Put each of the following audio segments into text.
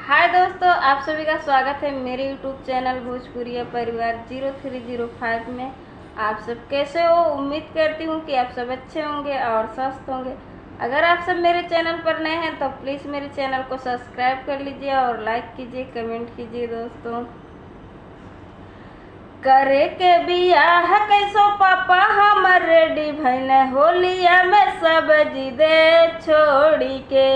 हाय दोस्तों, आप सभी का स्वागत है मेरे यूट्यूब चैनल भोजपुरिया परिवार 0305 में। आप सब कैसे हो? उम्मीद करती हूँ कि आप सब अच्छे होंगे और स्वस्थ होंगे। अगर आप सब मेरे चैनल पर नए हैं तो प्लीज़ मेरे चैनल को सब्सक्राइब कर लीजिए और लाइक कीजिए, कमेंट कीजिए। दोस्तों, करे के बियाह कैसो पापा हमर रेडी भैन होलिया में सब्जी दे छोड़ी के।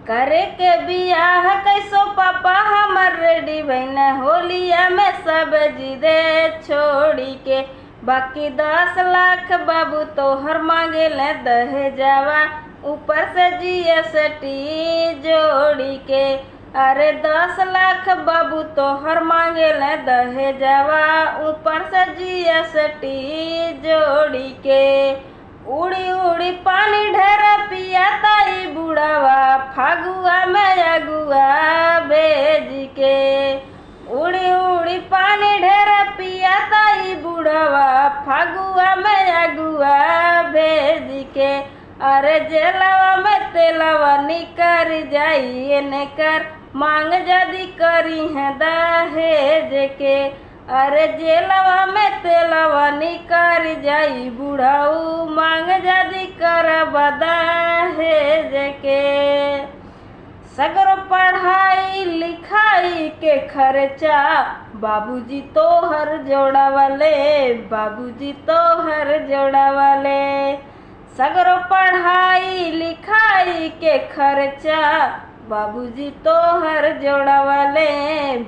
करे के बियाह कैसो पापा हमर रेडी भैन होलिया में सब्जी दे छोड़ी के। बाकी 10 लाख बाबू तोहर मांगे ले दहेजवा, ऊपर से GST जोड़ी के। अरे 10 लाख बाबू तोहर मांगे ले दहेजवा, ऊपर से GST जोड़ी के। उड़ी उड़ी पानी ढेर पिया ताई बुढ़ावा, फागुआ में अगुआ भेज के। उड़ी उड़ी पानी ढेर पिया ताई बुढ़ावा, फागुआ में अगुआ भेज के। अरे जेलवा में तेलवा निकर जाइए नेकर, मांग जदी करी है दहेज के। अरे जेलवा में तेलवा निकर जाई बुढ़ाऊ, मांग जदी कर दहेज के। सगरो पढ़ाई लिखाई के खर्चा बाबूजी तोहर जोड़ावले, बाबूजी तोहर जोड़ावले। सगरो पढ़ाई लिखाई के खर्चा बाबूजी तोहर जोड़ावले,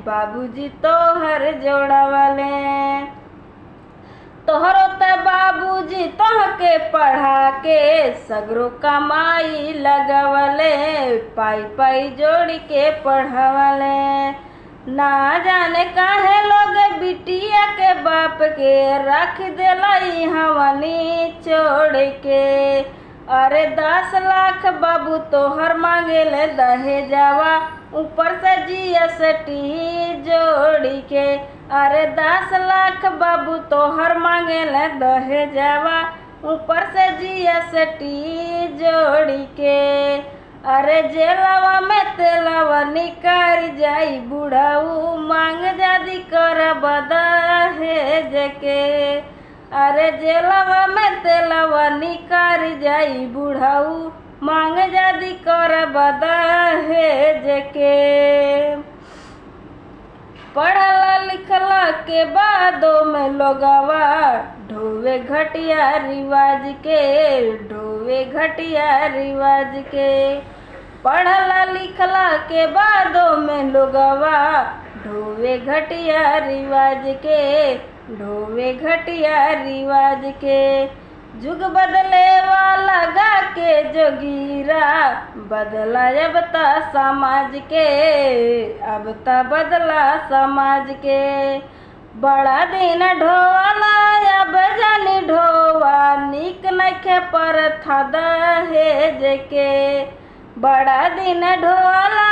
बाबूजी तोहर जोड़ावले। तोहरो त बाबूजी तोहके पढ़ा के सगरो कमाई लगवले, पाई पाई जोड़ के पढ़वले। ना जाने काहे लोग बिटिया के बाप के रख दिलाई हवनी छोड़ के। अरे 10 लाख बाबू तोहर मांगे ले दहेजवा, ऊपर से GST जोड़ी के। अरे 10 लाख बाबू तोहर मांगे ले दहेजवा, ऊपर से GST जोड़ी के। अरे जेलवा में तेलवा निकर जाई बुढ़ाऊ, मांग जदी कर दहेज के। अरे जेलवा में तेलवा निकर जाई बुढ़ाऊ, मांग जदी कर दहेज के। पढ़ला लिखला के बादों में लोगवा ढोवे घटिया रिवाज के, ढोवे घटिया रिवाज के। पढ़ला लिखला के बादों में लोगवा ढोवे घटिया रिवाज के, ढोवे घटिया रिवाज के। जुग बदले वाला गा के जोगीरा, बदला अब ता समाज के, अब ता बदला समाज के। बड़ा दिन ढोवाला अब जानी ढोवा, निक नखे पर था दहेज के। बड़ा दिन ढोवाला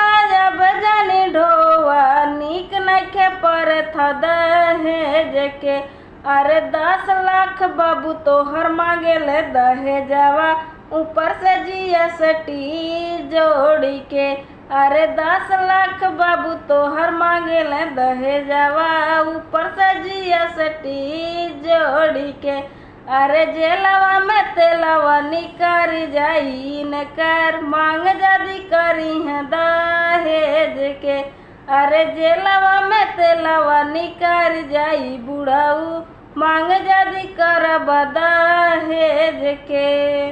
अब जानी ढोवा, निक नखे पर था दहेज के। अरे 10 लाख बाबू तोहर मांगे ले दहेजवा, ऊपर से GST जोड़ी के। अरे 10 लाख बाबू तोहर मांगे ले दहेजवा, ऊपर से GST जोड़ी के। अरे जेलवा में तेलवा निकर जाई नकर, मांग जदी करी है दहेज के। अरे जेलवा में तेलवा निकर जाई बुढ़ाऊ, मांग जदी कर दहेज के।